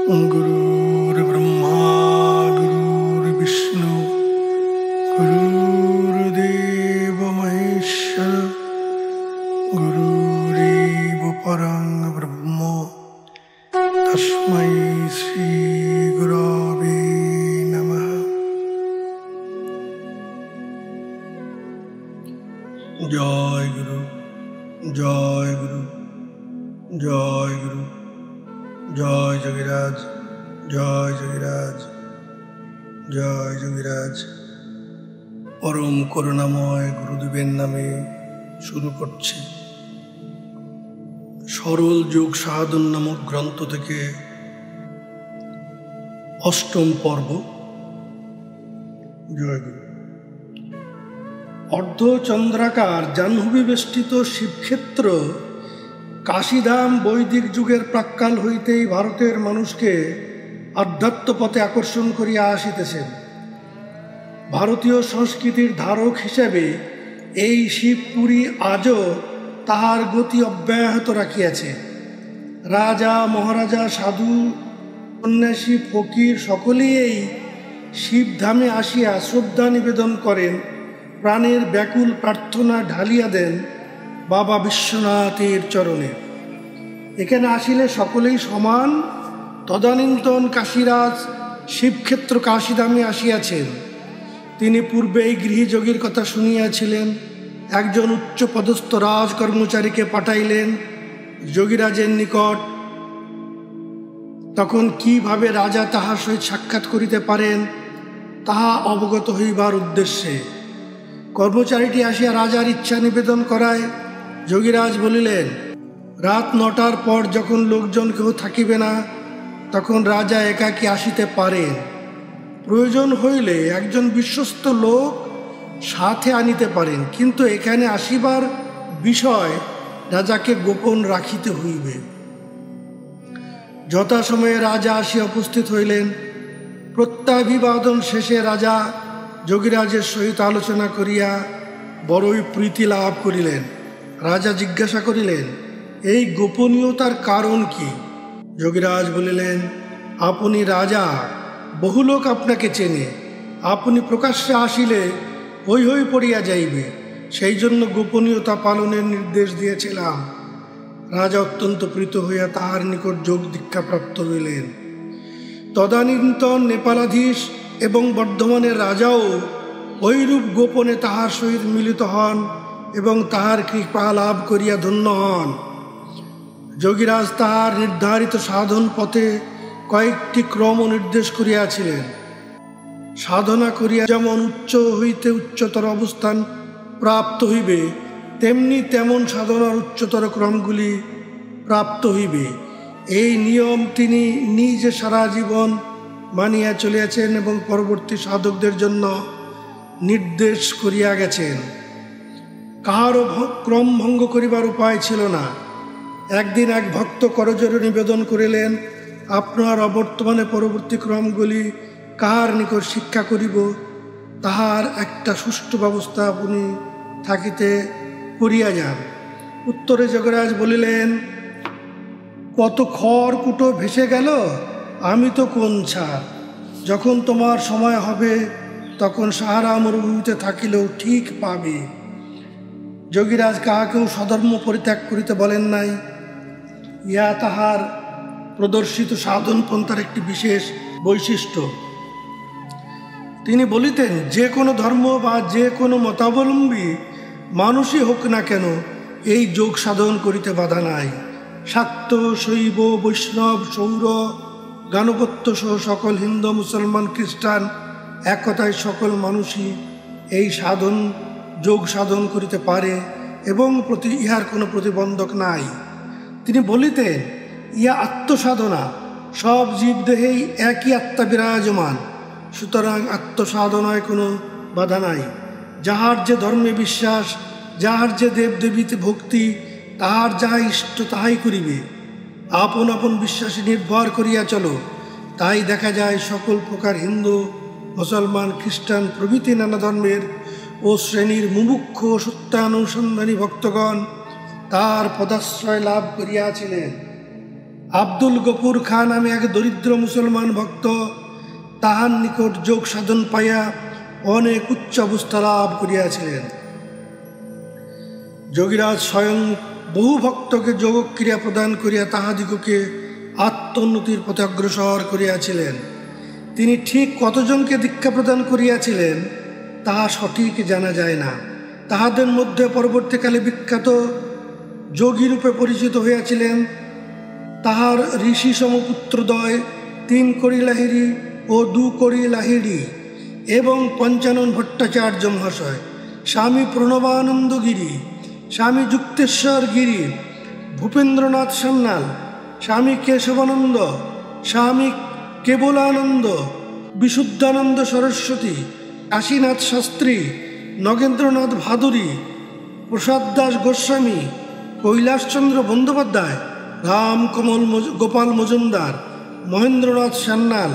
गुरुर्ब्रह्मा गुरुर्विष्णु गुरुर्देव महेश्वर गुरुरेव परं ब्रह्म तस्मै श्री गुरवे नमः। जय गुरु जय गुरु जय गुरु जय যোগীরাজ জয় যোগীরাজ জয় যোগীরাজ। পরম করুণাময় গুরুদেবের নামে শুরু করছি সরল যোগ সাধন নামক গ্রন্থ থেকে অষ্টম পর্ব। জয় গুরু। অর্ধচন্দ্রাকার জাহ্নবী বেষ্টিত শিবক্ষেত্র কাশীধাম বৈদিক যুগের প্রাক্কাল হইতেই ভারতের মানুষকে আধ্যাত্ম পথে আকর্ষণ করিয়া আসিতেছেন। ভারতীয় সংস্কৃতির ধারক হিসেবে এই শিবপুরী আজও তাহার গতি অব্যাহত রাখিয়াছে। রাজা মহারাজা সাধু সন্ন্যাসী ফকির সকলেই এই শিবধামে আসিয়া শ্রদ্ধা নিবেদন করেন, প্রাণের ব্যাকুল প্রার্থনা ঢালিয়া দেন বাবা বিশ্বনাথের চরণে। এখানে আসিলে সকলেই সমান। তদানীন্তন কাশীরাজ শিবক্ষেত্র কাশীধামে আসিয়াছেন। তিনি পূর্বে এই গৃহযোগীর কথা শুনিয়াছিলেন। একজন উচ্চ পদস্থ রাজ কর্মচারীকে পাঠাইলেন যোগীরাজের নিকট। তখন কিভাবে রাজা তাহার সহিত সাক্ষাৎ করিতে পারেন তাহা অবগত হইবার উদ্দেশ্যে কর্মচারীটি আসিয়া রাজার ইচ্ছা নিবেদন করায় যোগীরাজ বলিলেন, রাত 9টার পর যখন লোকজন কেউ থাকিবে না তখন রাজা একাকী আসিতে পারেন। প্রয়োজন হইলে একজন বিশ্বস্ত লোক সাথে আনিতে পারেন, কিন্তু এখানে আসিবার বিষয় রাজাকে গোপন রাখিতে হইবে। যথাসময়ে রাজা আসিয়া উপস্থিত হইলেন। প্রত্যাভিবাদন শেষে রাজা যোগীরাজের সহিত আলোচনা করিয়া বড়ই প্রীতি লাভ করিলেন। রাজা জিজ্ঞাসা করিলেন, এই গোপনীয়তার কারণ কি? যোগীরাজ বলিলেন, আপনি রাজা, বহু লোক আপনাকে চেনে। আপনি প্রকাশ্যে আসিলে হৈ হৈ পড়িয়া যাইবে, সেই জন্য গোপনীয়তা পালনের নির্দেশ দিয়েছিলাম। রাজা অত্যন্ত প্রীত হইয়া তাহার নিকট যোগ দীক্ষা প্রাপ্ত হইলেন। তদানীন্তন নেপালাধীশ এবং বর্ধমানের রাজাও ঐরূপ গোপনে তাহার সহিত মিলিত হন এবং তাহার কৃপা লাভ করিয়া ধন্য হন। যোগীরাজ তাহার নির্ধারিত সাধন পথে কয়েকটি ক্রম নির্দেশ করিয়াছিলেন। সাধনা করিয়া যেমন উচ্চ হইতে উচ্চতর অবস্থান প্রাপ্ত হইবে, তেমনি তেমন সাধনার উচ্চতর ক্রমগুলি প্রাপ্ত হইবে। এই নিয়ম তিনি নিজে সারা জীবন মানিয়া চলিয়াছেন এবং পরবর্তী সাধকদের জন্য নির্দেশ করিয়া গেছেন। কাহারও ক্রম ভঙ্গ করিবার উপায় ছিল না। একদিন এক ভক্ত করজোড়ে নিবেদন করিলেন, আপনার অবর্তমানে পরবর্তী ক্রমগুলি কাহার নিকট শিক্ষা করিব, তাহার একটা সুষ্ঠু ব্যবস্থা আপনি থাকিতে করিয়া যান। উত্তরে যোগীরাজ বলিলেন, কত খড়কুটো ভেসে গেল, আমি তো কোন ছাড়। যখন তোমার সময় হবে তখন সাহারা মরুভূমিতে থাকিলেও ঠিক পাবে। যোগীরাজ কাহাকেও স্বধর্ম পরিত্যাগ করিতে বলেন নাই। ইহা তাহার প্রদর্শিত সাধন পন্থার একটি বিশেষ বৈশিষ্ট্য। তিনি বলিতেন, যে কোনো ধর্ম বা যে কোনো মতাবলম্বী মানুষই হোক না কেন, এই যোগ সাধন করিতে বাধা নাই। শাক্ত, শৈব, বৈষ্ণব, সৌর, গানপত্য সহ সকল হিন্দু, মুসলমান, খ্রিস্টান, এক কথায় সকল মানুষই এই সাধন যোগ সাধন করিতে পারে এবং ইহার কোনো প্রতিবন্ধক নাই। তিনি বলিতেন, ইহা আত্মসাধনা, সব জীবদেহেই একই আত্মা বিরাজমান, সুতরাং আত্মসাধনায় কোনো বাধা নাই। যাহার যে ধর্মে বিশ্বাস, যাহার যে দেবদেবীতে ভক্তি, তাহার যাহা ইষ্ট তাহাই করিবে। আপন আপন বিশ্বাসে নির্ভর করিয়া চলো। তাই দেখা যায় সকল প্রকার হিন্দু, মুসলমান, খ্রিস্টান প্রভৃতি নানা ধর্মের ও শ্রেণীর মুমুক্ষু সত্যানুসন্ধানী ভক্তগণ তার পদাশ্রয় লাভ করিয়াছিলেন। আব্দুল গফুর খাঁ নামে এক দরিদ্র মুসলমান ভক্ত তাহার নিকট যোগ সাধন পাইয়া অনেক উচ্চ অবস্থা লাভ করিয়াছিলেন। যোগীরাজ স্বয়ং বহু ভক্তকে যোগক্রিয়া প্রদান করিয়া তাহাদিগকে আত্মোন্নতির পথে অগ্রসর করিয়াছিলেন। তিনি ঠিক কতজনকে দীক্ষা প্রদান করিয়াছিলেন তাহা সঠিক জানা যায় না। তাহাদের মধ্যে পরবর্তীকালে বিখ্যাত যোগীরূপে পরিচিত হইয়াছিলেন তাহার ঋষি সমপুত্রদ্বয় ৩ কড়ি লাহিড়ী ও ২ কড়ি লাহিড়ী এবং পঞ্চানন ভট্টাচার্য মহাশয়, স্বামী প্রণবানন্দ গিরি, স্বামী যুক্তেশ্বর গিরি, ভূপেন্দ্রনাথ সান্যাল, স্বামী কেশবানন্দ, স্বামী কেবলানন্দ, বিশুদ্ধানন্দ সরস্বতী, কাশীনাথ শাস্ত্রী, নগেন্দ্রনাথ ভাদুরী, প্রসাদ দাস গোস্বামী, কৈলাসচন্দ্র বন্দ্যোপাধ্যায়, রামকমল গোপাল মজুমদার, মহেন্দ্রনাথ সান্যাল,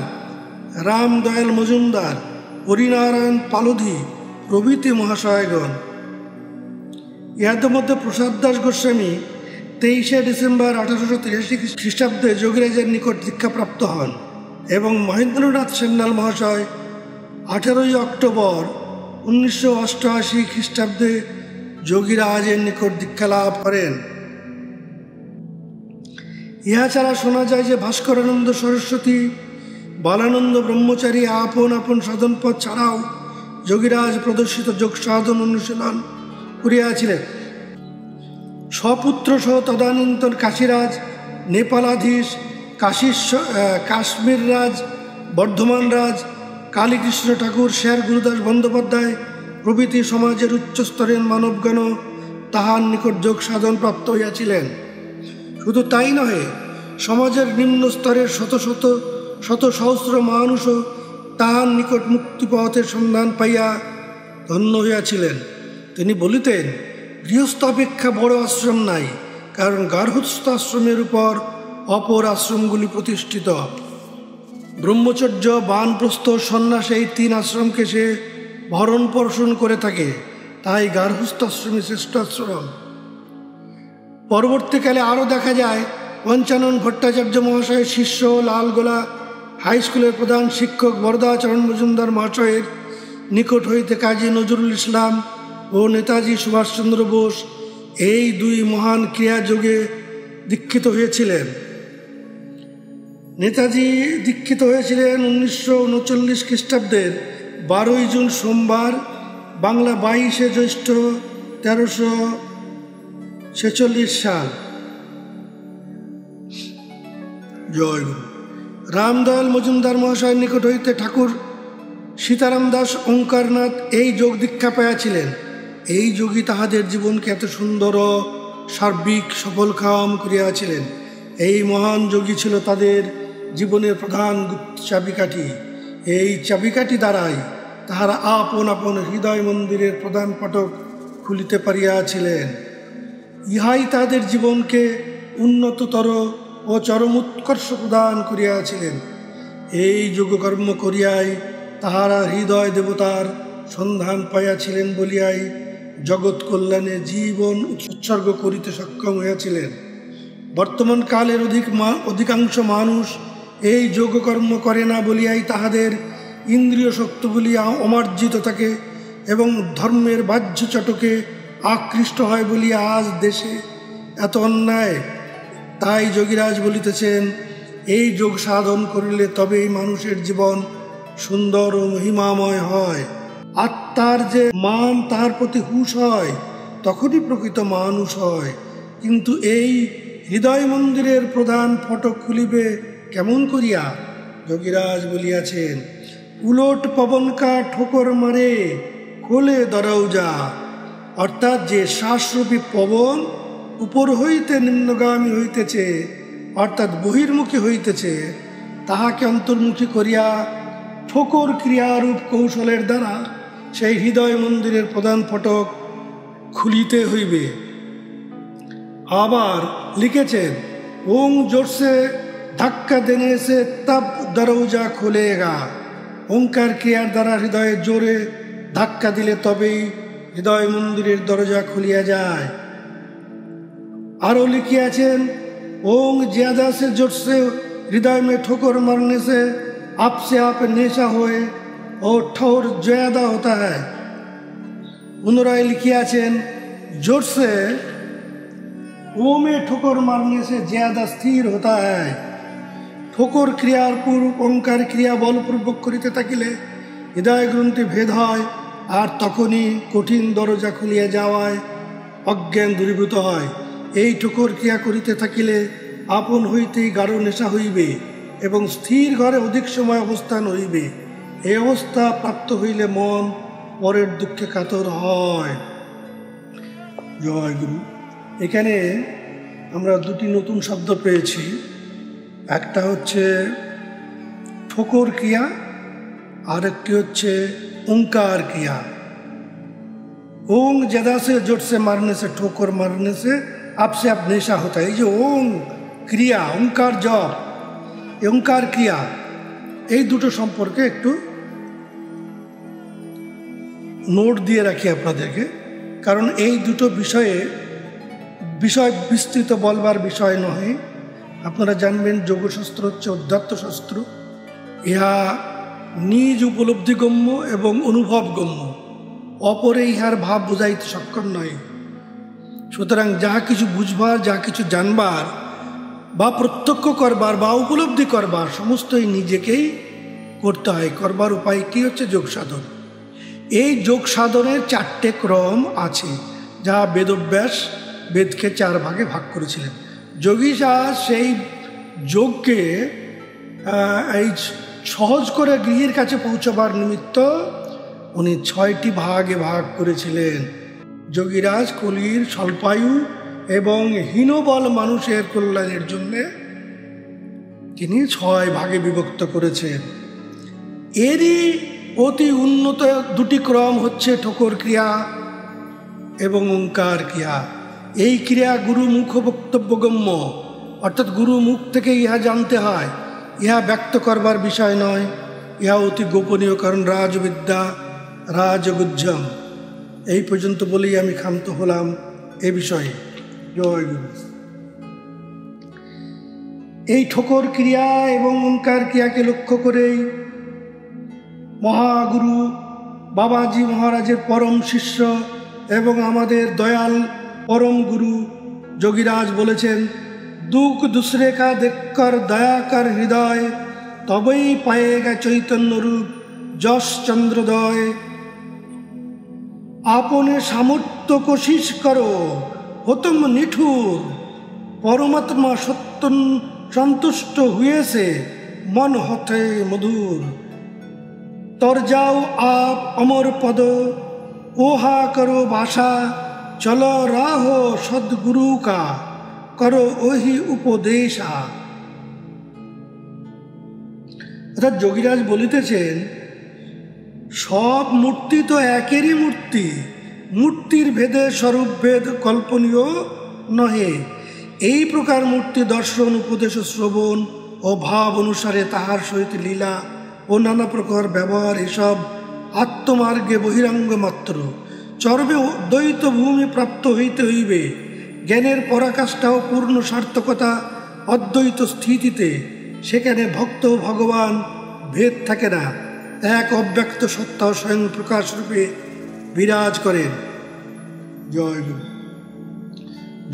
রামদয়াল মজুমদার, হরিনারায়ণ পালোধি প্রভৃতি মহাশয়গণ। ইহাদের মধ্যে প্রসাদ দাস গোস্বামী 23শে ডিসেম্বর 1883 খ্রিস্টাব্দে যোগীরাজের নিকট দীক্ষাপ্রাপ্ত হন এবং মহেন্দ্রনাথ সান্যাল মহাশয় 18ই অক্টোবর 1988 খ্রিস্টাব্দে যোগীরাজের নিকট দীক্ষা লাভ করেন। ইহা ছাড়া শোনা যায় যে ভাস্করানন্দ সরস্বতী, বালানন্দ ব্রহ্মচারী আপন আপন সাধন পথ ছাড়াও যোগীরাজ প্রদর্শিত যোগ সাধন অনুশীলন করিয়াছিলেন। স্বপুত্র সহ তদানীন্তন কাশীরাজ, নেপালাধীশ, কাশ্মীর রাজ, বর্ধমান রাজ, কালীকৃষ্ণ ঠাকুর, শের গুরুদাস বন্দ্যোপাধ্যায় প্রভৃতি সমাজের উচ্চস্তরের মানবগণ তাহার নিকট যোগ সাধন প্রাপ্ত হইয়াছিলেন। শুধু তাই নহে, সমাজের নিম্ন স্তরের শত সহস্র মানুষও তাহার নিকট মুক্তিপথের সন্ধান পাইয়া ধন্য হইয়াছিলেন। তিনি বলিতেন, গৃহস্থ অপেক্ষা বড় আশ্রম নাই, কারণ গার্হস্থ আশ্রমের উপর অপর আশ্রমগুলি প্রতিষ্ঠিত। ব্রহ্মচর্য, বানপ্রস্থ, সন্ন্যাস এই 3 আশ্রমকে সে ভরণ পোষণ করে থাকে, তাই গার্হস্থ আশ্রমই শ্রেষ্ঠ আশ্রম। পরবর্তীকালে আরও দেখা যায় পঞ্চানন ভট্টাচার্য মহাশয়ের শিষ্য লালগোলা হাই স্কুলের প্রধান শিক্ষক বরদাচরণ মজুমদার মহাশয়ের নিকট হইতে কাজী নজরুল ইসলাম ও নেতাজি সুভাষচন্দ্র বোস এই 2 মহান ক্রিয়াযোগে দীক্ষিত হয়েছিলেন। নেতাজি দীক্ষিত হয়েছিলেন 1939 খ্রিস্টাব্দের 12ই জুন সোমবার, বাংলা 22শে জ্যৈষ্ঠ 1346 সাল। জয় গুরু। রামদয়াল মজুমদার মহাশয়ের নিকট হইতে ঠাকুর সীতারাম দাস ওঙ্কারনাথ এই যোগ দীক্ষা পাইয়াছিলেন। এই যোগী তাহাদের জীবনকে এত সুন্দর ও সার্বিক সফলকাম করিয়াছিলেন। এই মহান যোগী ছিল তাদের জীবনের প্রধান চাবিকাঠি। এই চাবিকাঠি দ্বারাই তাহারা আপন আপন হৃদয় মন্দিরের প্রধান ফটক খুলিতে পারিয়াছিলেন। ইহাই তাদের জীবনকে উন্নততর ও চরম উৎকর্ষ প্রদান করিয়াছিলেন। এই যোগকর্ম করিয়াই তাহারা হৃদয় দেবতার সন্ধান পাইয়াছিলেন বলিয়াই জগৎ কল্যাণে জীবন উৎসর্গ করিতে সক্ষম হইয়াছিলেন। বর্তমান কালের অধিকাংশ মানুষ এই যোগকর্ম করে না বলিয়াই তাহাদের ইন্দ্রিয় শক্তিগুলি অমার্জিত থাকে এবং ধর্মের বাহ্য চটকে আকৃষ্ট হয় বলিয়া আজ দেশে এত অন্যায়। তাই যোগীরাজ বলিতেছেন, এই যোগ সাধন করিলে তবেই মানুষের জীবন সুন্দর ও মহিমাময় হয়। আত্মার যে মান তাহার প্রতি হুঁশ হয়, তখনই প্রকৃত মানুষ হয়। কিন্তু এই হৃদয় মন্দিরের প্রধান ফটক খুলিবে কেমন করিয়া? যোগীরাজ বলিয়াছেন, উলট পবনকা ঠোকর মারে খোলে দরওজা। অর্থাৎ যে শ্বাসরূপী পবন উপর হইতে নিম্নগামী হইতেছে, অর্থাৎ বহির্মুখী হইতেছে, তাহাকে অন্তর্মুখী করিয়া ঠোকর ক্রিয়ারূপ কৌশলের দ্বারা সেই হৃদয় মন্দিরের প্রধান ফটক খুলিতে হইবে। আবার লিখেছেন, ওং জোরসে ধাক্কা দেনে সে তব দরওজা খুলেগা। ওঙ্কার ক্রিয়ার দ্বারা হৃদয়ে জোরে ধাক্কা দিলে তবেই হৃদয় মন্দিরের দরজা খুলিয়া যায়। আরও লিখিয়াছেন, ओंग ज्यादा से जोर से हृदय में ठोकर मारने से आप नेशा होए और ठोर ज्यादा होता है। पुनराय लिखियाছেন जोर से ओ में ठोकर मारने से ज्यादा स्थिर होता है। ठोकर क्रियार पूर्व ओंकार क्रिया बलपूर्वक करिते থাকিলে हृदय ग्रंथि भेद হয় আর তখনই কঠিন দরজা খুলিয়া যাওয়ায় অজ্ঞান দূরীভূত হয়। এই ঠোকর ক্রিয়া করিতে থাকিলে আপন হইতেই গাঢ় নেশা হইবে এবং স্থির ঘরে অধিক সময় অবস্থান হইবে। এই অবস্থা প্রাপ্ত হইলে মন পরের দুঃখে কাতর হয়। জয় গুরু। এখানে আমরা দুটি নতুন শব্দ পেয়েছি। একটা হচ্ছে ঠোকর ক্রিয়া আর একটি হচ্ছে ओंकार क्रिया। ओंग ज्यादा से जोर से मारने से ठोकर मारने से आपसे आप नेशा होता है। ये जो ओंग क्रिया ओंकार जप ओंकार क्रिया এই দুটো সম্পর্কে একটু নোট দিয়ে রাখি আপনাদেরকে, কারণ এই দুটো বিষয় বিস্তৃত বলবার বিষয় নয়। আপনারা জানবেন যোগশাস্ত্র হচ্ছে অধ্যাত্মশাস্ত্র। ইহা নিজ উপলব্ধিগম্য এবং অনুভবগম্য, অপরে ইহার ভাব বুঝাইতে সক্ষম নয়। সুতরাং যাহা কিছু বুঝবার, যাহা কিছু জানবার বা প্রত্যক্ষ করবার বা উপলব্ধি করবার সমস্তই নিজেকেই করতে হয়। করবার উপায় কি হচ্ছে যোগ সাধন। এই যোগ সাধনের 4টে ক্রম আছে, যা বেদব্যাস বেদকে 4 ভাগে ভাগ করেছিলেন। যোগী শাহ সেই যোগকে এই সহজ করে গৃহের কাছে পৌঁছবার নিমিত্ত উনি 6টি ভাগে ভাগ করেছিলেন। যোগীরাজ কলির স্বল্পায়ু এবং হীনবল মানুষের কল্যাণের জন্য তিনি 6 ভাগে বিভক্ত করেছেন। এরই অতি উন্নত 2টি ক্রম হচ্ছে ঠোকর ক্রিয়া এবং ওঙ্কার ক্রিয়া। এই ক্রিয়া গুরু মুখ বক্তব্যগম্য, অর্থাৎ গুরু মুখ থেকে ইহা জানতে হয়। ইহা ব্যক্ত করবার বিষয় নয়, ইহা অতি গোপনীয়, কারণ রাজবিদ্যা রাজগুজ্জম। এই পর্যন্ত বলেই আমি ক্ষান্ত হলাম এ বিষয়ে। জয় গুরু। এই ঠোকর ক্রিয়া এবং ওঙ্কার ক্রিয়াকে লক্ষ্য করেই মহাগুরু বাবাজি মহারাজের পরম শিষ্য এবং আমাদের দয়াল পরম গুরু যোগীরাজ বলেছেন, दुख दूसरे का देखकर दया कर हृदय, तबई पाएगा चैतन्य रूप जस चंद्रोदय। आपने सामर्थ्य कोशिश करो हो तुम निठुर, परमात्मा सत्य संतुष्ट हुए से मन होते मधुर। तर जाओ आप अमर पद ओहा करो भाषा, चलो राहो सदगुरु का করো ওহি উপদেশা। অর্থাৎ যোগীরাজ বলিতেছেন, সব মূর্তি তো একেরই মূর্তি, মূর্তির ভেদে স্বরূপ ভেদ কল্পনীয় নহে। এই প্রকার মূর্তি দর্শন উপদেশ শ্রবণ ও ভাব অনুসারে তাহার সহিত লীলা ও নানা প্রকার ব্যবহার এসব আত্মমার্গে বহিরাঙ্গ মাত্র। চরবে দ্বৈত ভূমি প্রাপ্ত হইতে হইবে। জ্ঞানের পরাকাষ্ঠা ও পূর্ণ সার্থকতা অদ্বৈত স্থিতিতে, সেখানে ভক্ত ও ভগবান ভেদ থাকে না, এক অব্যক্ত সত্তা স্বয়ং প্রকাশ রূপে বিরাজ করেন। জয় গুরু।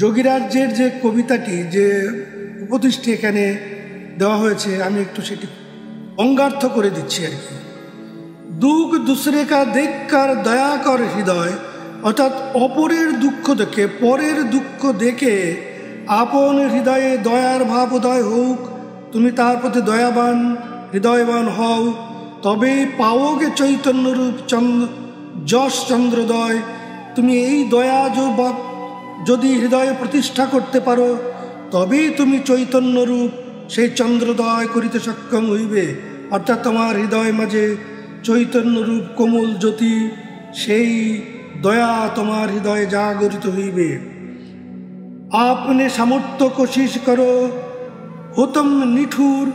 যোগীরাজ্যের যে কবিতাটি, যে উপদেশটি এখানে দেওয়া হয়েছে, আমি একটু সেটি অঙ্গার্থ করে দিচ্ছি আর কি। দুঃখ দুসরে কা দেখকার দয়া কর হৃদয়, অর্থাৎ অপরের দুঃখ দেখে, পরের দুঃখ দেখে আপন হৃদয়ে দয়ার ভাব উদয় হোক। তুমি তার প্রতি দয়াবান হৃদয়বান হও, তবেই পাওগে চৈতন্যরূপ যশ চন্দ্রোদয়। তুমি এই দয়া যদি হৃদয়ে প্রতিষ্ঠা করতে পারো, তবেই তুমি চৈতন্যরূপ সেই চন্দ্রোদয় করিতে সক্ষম হইবে। অর্থাৎ তোমার হৃদয় মাঝে চৈতন্যরূপ কোমল জ্যোতি, সেই দয়া তোমার হৃদয়ে জাগরিত হইবে। আপনি সামর্থ্য কোশিস করো হতম নিঠুর,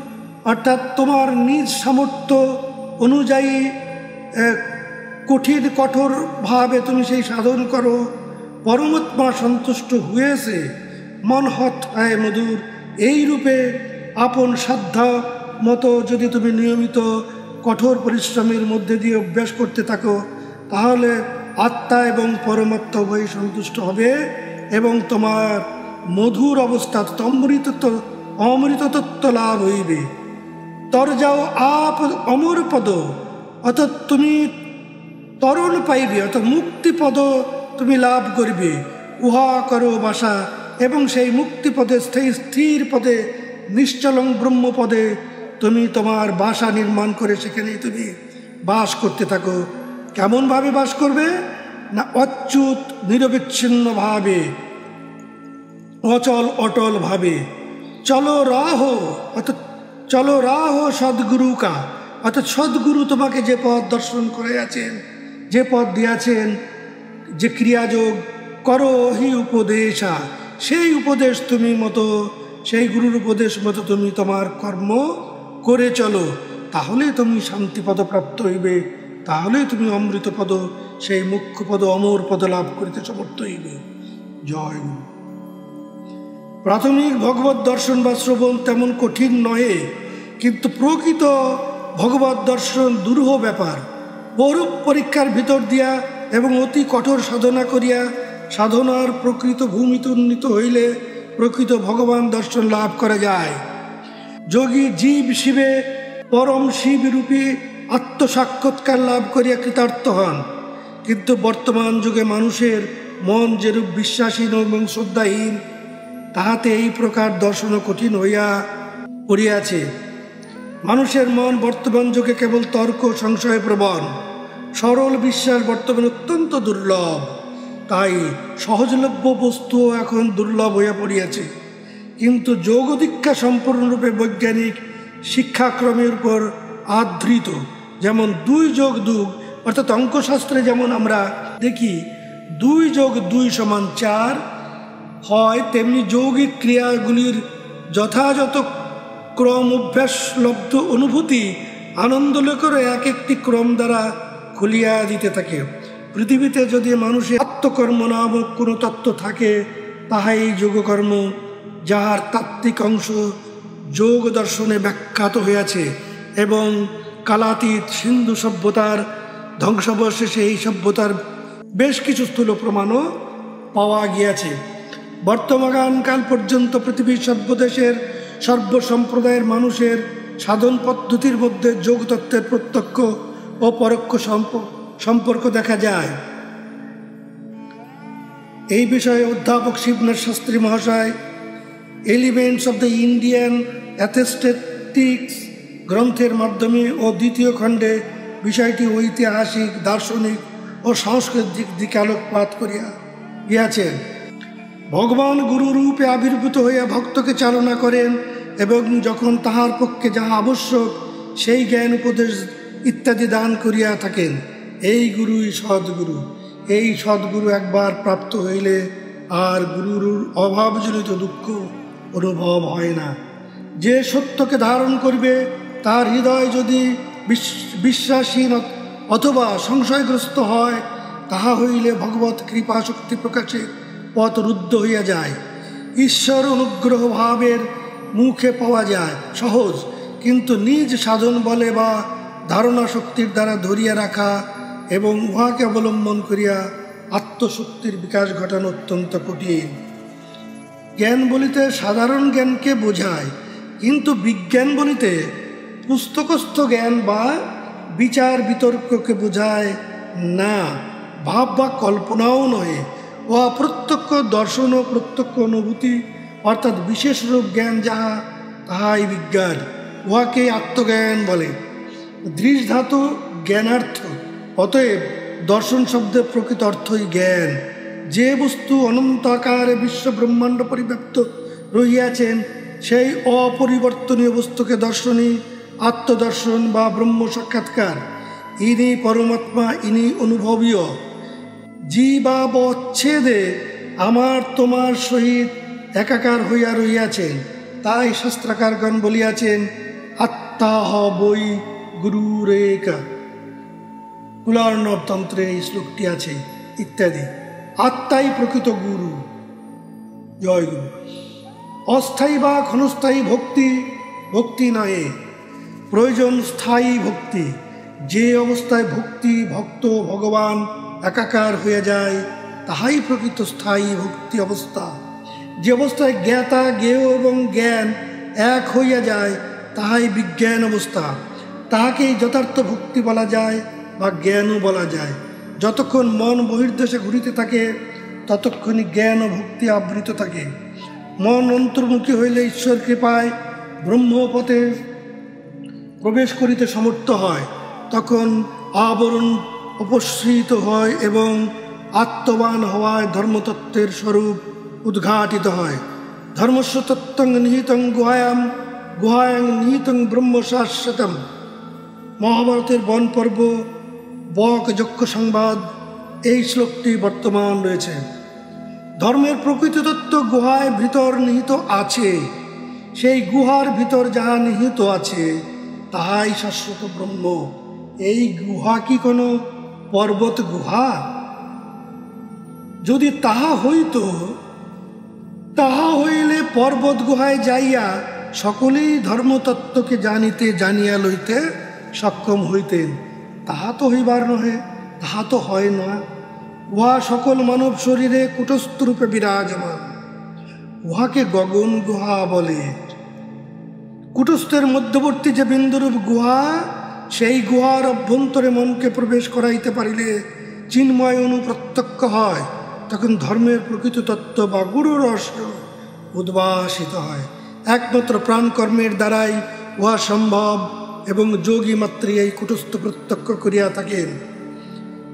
অর্থাৎ তোমার নিজ সামর্থ্য অনুযায়ী কঠোরভাবে তুমি সেই সাধন করো। পরমাত্মা সন্তুষ্ট হয়েছে, মন হত হয় মধুর। এই রূপে আপন সাধ্য মতো যদি তুমি নিয়মিত কঠোর পরিশ্রমের মধ্যে দিয়ে অভ্যাস করতে থাকো, তাহলে আত্মা এবং পরমাত্মা উভয় সন্তুষ্ট হবে এবং তোমার মধুর অবস্থা অমৃত তত্ত্ব লাভ হইবে। তর যাও অমর পদ, অর্থাৎ তুমি তরল পাইবে, অর্থাৎ মুক্তিপদ তুমি লাভ করবে। উহা করো বাসা, এবং সেই মুক্তিপদে স্থির পদে নিশ্চলং ব্রহ্মপদে তুমি তোমার বাসা নির্মাণ করে সেখানেই তুমি বাস করতে থাকো। কেমনভাবে বাস করবে না? অচ্যুত নিরবিচ্ছিন্ন ভাবে, অচল অটল ভাবে। চলো রাহ, অর্থাৎ চলো রাহ সদ্গুরু কা, অর্থাৎ সদ্গুরু তোমাকে যে পথ দর্শন করে আছেন, যে পথ দিয়েছেন, যে ক্রিয়াযোগ করো হি উপদেশা, সেই উপদেশ তুমি মতো, সেই গুরুর উপদেশ মতো তুমি তোমার কর্ম করে চলো, তাহলে তুমি শান্তিপদ প্রাপ্ত হইবে, তাহলে তুমি অমৃতপদ, সেই মুখ্য পদ অমর পদ লাভ করিতে সমর্থ হইবে। জয় গুরু। প্রাথমিক ভগবত দর্শন বা শ্রবণ তেমন কঠিন নহে, কিন্তু প্রকৃত ভগবত দর্শন দুরূহ ব্যাপার। বহুরূপ পরীক্ষার ভিতর দিয়া এবং অতি কঠোর সাধনা করিয়া সাধনার প্রকৃত ভূমিতে উন্নীত হইলে প্রকৃত ভগবান দর্শন লাভ করা যায়। যোগী জীব শিবে পরম শিবরূপী আত্মসাক্ষাৎকার লাভ করিয়া কৃতার্থ হন। কিন্তু বর্তমান যুগে মানুষের মন যেরূপ বিশ্বাসীন এবং শ্রদ্ধাহীন, তাহাতে এই প্রকার দর্শনও কঠিন হইয়া পড়িয়াছে। মানুষের মন বর্তমান যুগে কেবল তর্ক সংশয় প্রবণ, সরল বিশ্বাস বর্তমানে অত্যন্ত দুর্লভ। তাই সহজলভ্য বস্তু এখন দুর্লভ হইয়া পড়িয়াছে। কিন্তু যোগ দীক্ষা সম্পূর্ণরূপে বৈজ্ঞানিক শিক্ষাক্রমের উপর আধৃত। যেমন 2+2, অর্থাৎ অঙ্কশাস্ত্রে যেমন আমরা দেখি 2+2=4 হয়, তেমনি যৌগিক ক্রিয়াগুলির যথাযথ ক্রম অভ্যাসলব্ধ অনুভূতি আনন্দলেখের এক একটি ক্রম দ্বারা খুলিয়া দিতে থাকে। পৃথিবীতে যদি মানুষের আত্মকর্ম নামক কোনো তত্ত্ব থাকে, তাহাই যোগকর্ম, যাহার তাত্ত্বিক অংশ যোগ দর্শনে ব্যাখ্যাত হইয়াছে এবং কালাতীত সিন্ধু সভ্যতার ধ্বংসাবশেষে এই সভ্যতার বেশ কিছু স্থূল প্রমাণও পাওয়া গিয়াছে। বর্তমানকাল পর্যন্ত পৃথিবীর সর্বদেশের সর্বসম্প্রদায়ের মানুষের সাধন পদ্ধতির মধ্যে যোগ তত্ত্বের প্রত্যক্ষ ও পরোক্ষ সম্পর্ক দেখা যায়। এই বিষয়ে অধ্যাপক শিবনাথ শাস্ত্রী মহাশয় এলিমেন্টস অব দ্য ইন্ডিয়ান অ্যাথেস্টেটিক্স গ্রন্থের মাধ্যমে ও 2য় খণ্ডে বিষয়টি ঐতিহাসিক, দার্শনিক ও সাংস্কৃতিক দিকে আলোকপাত করিয়া গিয়াছেন। ভগবান গুরুরূপে আবির্ভূত হইয়া ভক্তকে চালনা করেন এবং যখন তাহার পক্ষে যাহা আবশ্যক সেই জ্ঞান উপদেশ ইত্যাদি দান করিয়া থাকেন। এই গুরুই সদ্গুরু। এই সদ্গুরু একবার প্রাপ্ত হইলে আর গুরুর অভাবজনিত দুঃখ অনুভব হয় না। যে সত্যকে ধারণ করবে তার হৃদয় যদি বিশ্বাসহীন অথবা সংশয়গ্রস্ত হয়, তাহা হইলে ভগবত কৃপা শক্তি প্রকাশে পথ রুদ্ধ হইয়া যায়। ঈশ্বর অনুগ্রহ ভাবের মুখে পাওয়া যায় সহজ, কিন্তু নিজ সাধন বলে বা ধারণা শক্তির দ্বারা ধরিয়া রাখা এবং উহাকে অবলম্বন করিয়া আত্মশক্তির বিকাশ ঘটানো অত্যন্ত কঠিন। জ্ঞান বলিতে সাধারণ জ্ঞানকে বোঝায়, কিন্তু বিজ্ঞান বলিতে পুস্তকস্থ জ্ঞান বা বিচার বিতর্ককে বোঝায় না, ভাব বা কল্পনাও নয়। উহা প্রত্যক্ষ দর্শন ও প্রত্যক্ষ অনুভূতি, অর্থাৎ বিশেষ রূপ জ্ঞান যাহা, তাহাই বিজ্ঞান। উহাকে আত্মজ্ঞান বলে। দৃশ ধাতু জ্ঞানার্থ, অতএব দর্শন শব্দের প্রকৃত অর্থই জ্ঞান। যে বস্তু অনন্ত আকারে বিশ্ব ব্রহ্মাণ্ড পরিব্যাপ্ত রহিয়াছেন, সেই অপরিবর্তনীয় বস্তুকে দর্শনই আত্মদর্শন বা ব্রহ্ম সাক্ষাৎকার। ইনি পরমাত্মা, ইনি অনুভবীয়। জীবাবচ্ছেদে আমার তোমার সহিত একাকার হইয়া রহিয়াছেন। তাই শাস্ত্রাকারগণ বলিয়াছেন, আত্মাহ বৈ গুরুরেকা। কুলার্ণব তন্ত্রে এই শ্লোকটি আছে ইত্যাদি। আত্মাই প্রকৃত গুরু। জয় গুরু। অস্থায়ী বা ক্ষণস্থায়ী ভক্তি ভক্তি নয়, প্রয়োজন স্থায়ী ভক্তি। যে অবস্থায় ভক্তি ভক্ত ভগবান একাকার হয়ে যায় তাহাই প্রকৃত স্থায়ী ভক্তি অবস্থা। যে অবস্থায় জ্ঞাতা জ্ঞেয় এবং জ্ঞান এক হইয়া যায় তাহাই বিজ্ঞান অবস্থা। তাহাকেই যথার্থ ভক্তি বলা যায় বা জ্ঞানও বলা যায়। যতক্ষণ মন বহির্দেশে ঘুরিতে থাকে ততক্ষণই জ্ঞান ও ভক্তি আবৃত থাকে। মন অন্তর্মুখী হইলে ঈশ্বর কৃপায় ব্রহ্মপথে প্রবেশ করিতে সমর্থ হয়। তখন আবরণ অপসৃত হয় এবং আত্মবান হওয়ায় ধর্মতত্ত্বের স্বরূপ উদ্ঘাটিত হয়। ধর্মস্য তত্ত্বং নিহিতং গুহায়াম গুহায়াং নিহিতং ব্রহ্ম শাশ্বতম। মহাভারতের বন পর্ব বক যক্ষ সংবাদ এই শ্লোকটি বর্তমান রয়েছে। ধর্মের প্রকৃত তত্ত্ব গুহায় ভিতর নিহিত আছে। সেই গুহার ভিতর যাহা নিহিত আছে তাহাই শাশ্বত ব্রহ্ম। এই গুহা কি কোনো পর্বত গুহা? যদি তাহা হইত, তাহা হইলে পর্বত গুহায় যাইয়া সকলেই ধর্মতত্ত্বকে জানিয়া লইতে সক্ষম হইতেন। তাহা তো হইবার নহে, তাহা তো হয় না। উহা সকল মানব শরীরে কূটস্থ রূপে বিরাজমান। উহাকে গগন গুহা বলে। কূটস্থের মধ্যবর্তী যে বিন্দুরূপ গুহা, সেই গুহার অভ্যন্তরে মনকে প্রবেশ করাইতে পারিলে চিন্ময় অনুপ্রত্যক্ষ হয়। তখন ধর্মের প্রকৃত তত্ত্ব বা গুরু রহস্য উদ্ভাসিত হয়। একমাত্র প্রাণকর্মের দ্বারাই উহা সম্ভব এবং যোগী মাত্র এই কূটস্থ প্রত্যক্ষ করিয়া থাকেন।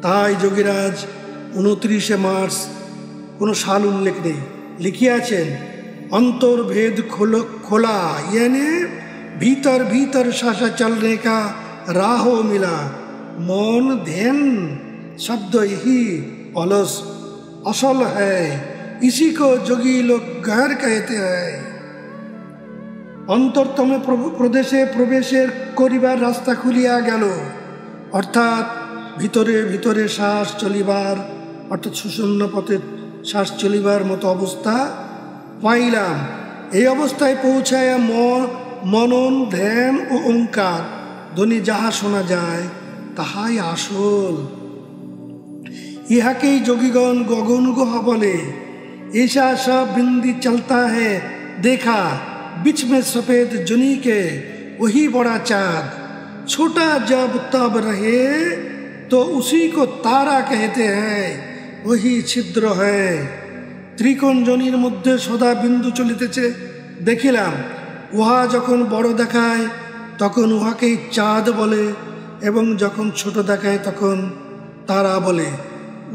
তাই যোগীরাজ 29 মার্চ, কোনো সাল উল্লেখ নেই, লিখিয়াছেন अंतर्भेद खोला यानी भीतर भीतर शासा चलने का राहो मिला। मौन ध्यान शब्द यही अलस असल है, इसी को जोगी लोग गहर कहते हैं। अंतरतम प्रदेशे प्रवेशेर करिबार रास्ता खुलिया गेल, अर्थात भितरे भितरे श्वास चलिबार अर्थात शून्य पथे श्वास चलिबार मतो अवस्था पाइलाम। এই অবস্থায় পৌঁছায়া মনন ধ্যান ও ওঙ্কার ধ্বনি যাহা শোনা যায় তাহাই আসল। ইহাকেই যোগীগণ গগন গুহা বলে। ऐसा सब बिंदी चलता है देखा, बीच में सफेद जुनी के वही बड़ा चाँद, छोटा जब तब रहे तो उसी को तारा कहते हैं, वही छिद्र है। त्रिकोण जनिर मध्य सदा बिंदु चलितेছে দেখিলাম। উহা যখন বড় দেখায় তখন উহাকেই চাঁদ বলে এবং যখন ছোট দেখায় তখন তারা বলে।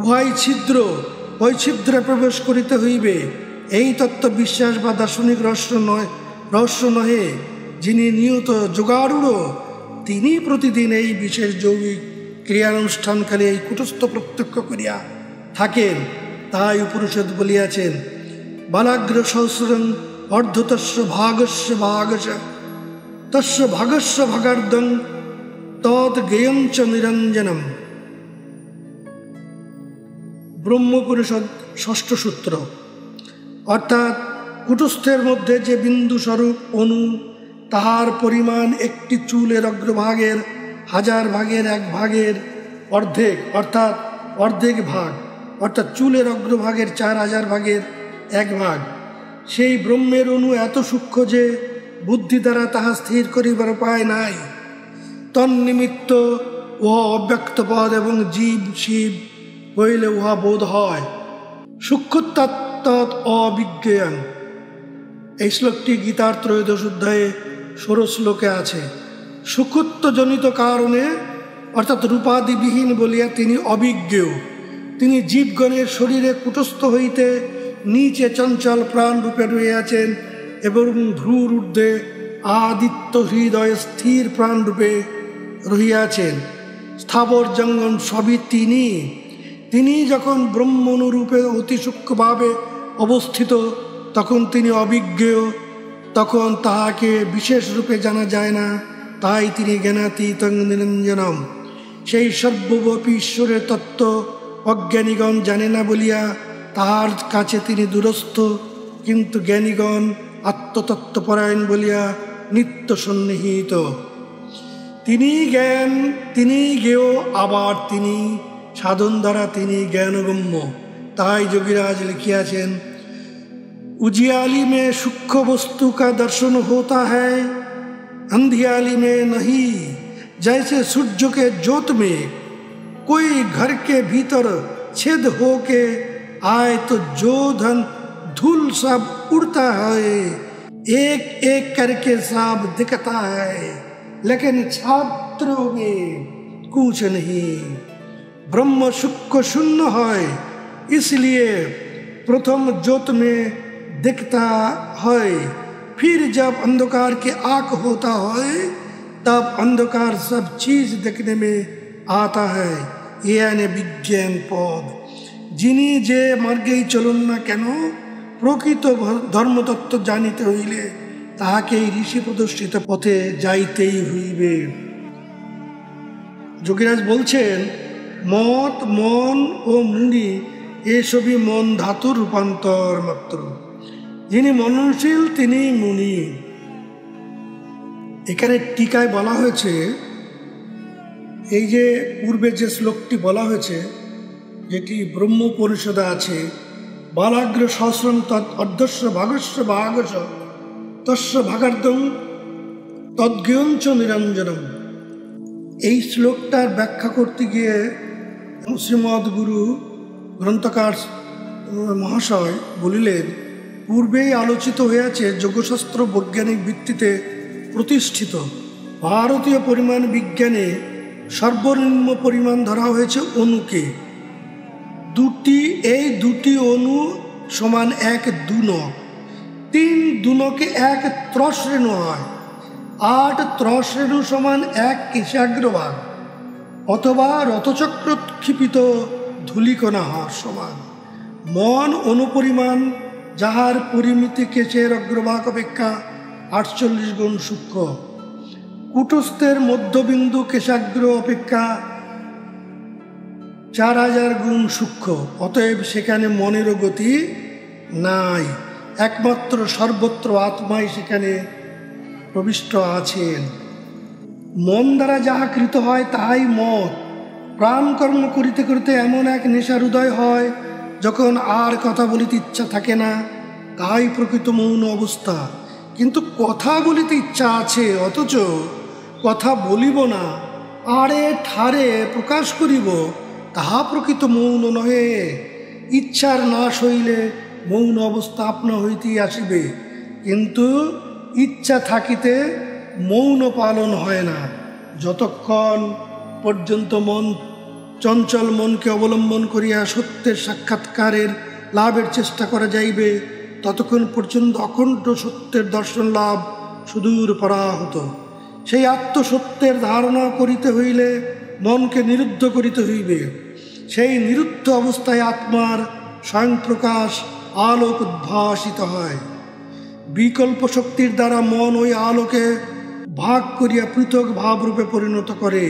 উহাই ছিদ্র, ওই ছিদ্রে প্রবেশ করিতে হইবে। এই তত্ত্ব বিশ্বাস বা দার্শনিক রহস্য নহে। যিনি নিয়ত যোগারূঢ় তিনি প্রতিদিন এই বিশেষ যৌগিক ক্রিয়ানুষ্ঠানকালে এই কূটস্থ প্রত্যক্ষ করিয়া থাকেন। তাই উপনিষদ বলিয়াছেন বালাগ্র সহস্রং অর্ধতস্য ভাগস্য ভাগস্য তস্য ভাগস্য ভাগার্ধং তদ জ্ঞেয়ং চ নিরঞ্জনম। ব্রহ্মোপনিষদ ষষ্ঠ সূত্র। অর্থাৎ কূটস্থের মধ্যে যে বিন্দু স্বরূপ অণু, তাহার পরিমাণ একটি চুলের অগ্রভাগের 1000 ভাগের 1 ভাগের অর্ধেক, অর্থাৎ অর্ধেক ভাগ, অর্থাৎ চুলের অগ্রভাগের 4000 ভাগের 1 ভাগ। সেই ব্রহ্মের অণু এত সূক্ষ্ম যে বুদ্ধি দ্বারা তাহা স্থির করিবার উপায় নাই। তন্নিমিত্ত উহা অব্যক্ত পদ এবং জীব শিব হইলে উহা বোধ হয়। সূক্ষ্মতত্ত্ব অবিজ্ঞান। এই শ্লোকটি গীতার 13 অধ্যায়ে 16 শ্লোকে আছে। সূক্ষ্মত্বজনিত কারণে অর্থাৎ রূপাদিবিহীন বলিয়া তিনি অবিজ্ঞ। তিনি জীবগণের শরীরে কূটস্থ হইতে নিচে চঞ্চল প্রাণ রূপে রহিয়াছেন এবং ভ্রুর ঊর্ধ্বে আদিত্য হৃদয়ে স্থির প্রাণ রূপে রহিয়াছেন। স্থাবর জঙ্গম সবই তিনি। তিনি যখন ব্রহ্মনুরূপে অতি সূক্ষ্মভাবে অবস্থিত তখন তিনি অবিজ্ঞ, তখন তাহাকে বিশেষ রূপে জানা যায় না। তাই তিনি জ্ঞানাতীতং নিরঞ্জনম। সেই সর্বব্যাপী ঈশ্বরের তত্ত্ব অজ্ঞানীগণ জানে না বলিয়া তাহার কাছে তিনি দূরস্থ, কিন্তু জ্ঞানীগণ আত্মতত্ত্বপরায়ণ বলিয়া নিত্য সন্নিহিত। তিনি জ্ঞান, তিনি জ্ঞেয়, আবার তিনি সাধন দ্বারা তিনি জ্ঞানগম্য। তাই যোগীরাজ লিখিয়াছেন, उजियाली में सूक्ष्म वस्तु का दर्शन होता है, अंधियाली में नहीं। जैसे सूर्य के ज्योत में कोई घर के भीतर छेद हो के आए तो जो धन धूल सब उड़ता है, एक एक करके सब दिखता है, लेकिन छात्रों में कुछ नहीं। ब्रह्म सूक्ष्म शून्य है, इसलिए प्रथम ज्योत में दिखता है, फिर जब अंधकार के आंख होता है तब अंधकार सब चीज देखने में आता है। यानी विज्ञान पद। যিনি যে মার্গেই চলুন না কেন, প্রকৃত ধর্মতত্ত্ব জানিতে হইলে তাহাকে ঋষি প্রদর্শিত পথে যাইতেই হইবে। যোগীরাজ বলছেন, মত, মন ও মুনি এসবই মন ধাতুর রূপান্তর মাত্র। যিনি মননশীল তিনি মুনি। এখানে টিকায় বলা হয়েছে, এই যে পূর্বে যে শ্লোকটি বলা হয়েছে, যেটি ব্রহ্মোপনিষদে আছে, বালাগ্র সহস্রং তৎ অর্ধস্য ভাগস্য ভাগস তস্য ভাগার্ধং তদ্জ্ঞঞ্চ নিরঞ্জনম। এই শ্লোকটার ব্যাখ্যা করতে গিয়ে শ্রীমদ গুরু গ্রন্থকার মহাশয় বলিলেন, পূর্বেই আলোচিত হয়েছে যোগশাস্ত্র বৈজ্ঞানিক ভিত্তিতে প্রতিষ্ঠিত। ভারতীয় পরিমাণ বিজ্ঞানে সর্বনিম্ন পরিমাণ ধরা হয়েছে অণুকে। এই দুটি অণু সমান এক দুনক, 3 দুনকে এক ত্রশ্রেণু হয়, 8 ত্রশ্রেণু সমান এক কেশাগ্রভাগ অথবা রথচক্রক্ষিপিত ধূলিকণা হওয়ার সমান। মন অনুপরিমাণ, যাহার পরিমিতি কেশের অগ্রভাগ অপেক্ষা 48 গুণ সূক্ষ্ম। কুটস্থের মধ্যবিন্দু কেশাগ্র অপেক্ষা 4000 গুণ সূক্ষ্ম। অতএব সেখানে মনেরও গতি নাই, একমাত্র সর্বত্র আত্মাই সেখানে প্রবিষ্ট আছেন। মন দ্বারা যাহা কৃত হয় তাহাই মত। প্রাণ কর্ম করিতে করিতে এমন এক নেশার উদয় হয়, যখন আর কথা বলিতে ইচ্ছা থাকে না, তাহাই প্রকৃত মৌন অবস্থা। কিন্তু কথা বলিতে ইচ্ছা আছে, অথচ কথা বলিব না, আরে ঠারে প্রকাশ করিব, তাহা প্রকৃত মৌন নহে। ইচ্ছার নাশ হইলে মৌন অবস্থা আপনা হইতেই আসিবে, কিন্তু ইচ্ছা থাকিতে মৌন পালন হয় না। যতক্ষণ পর্যন্ত মন চঞ্চল মনকে অবলম্বন করিয়া সত্যের সাক্ষাৎকারের লাভের চেষ্টা করা যাইবে, ততক্ষণ পর্যন্ত অখণ্ড সত্যের দর্শন লাভ সুদূর পরাহত। সেই আত্মসত্যের ধারণা করিতে হইলে মনকে নিরুদ্ধ করিতে হইবে। সেই নিরুদ্ধ অবস্থায় আত্মার স্বয়ং প্রকাশ আলোক উদ্ভাসিত হয়। বিকল্প শক্তির দ্বারা মন ওই আলোকে ভাগ করিয়া পৃথক ভাবরূপে পরিণত করে।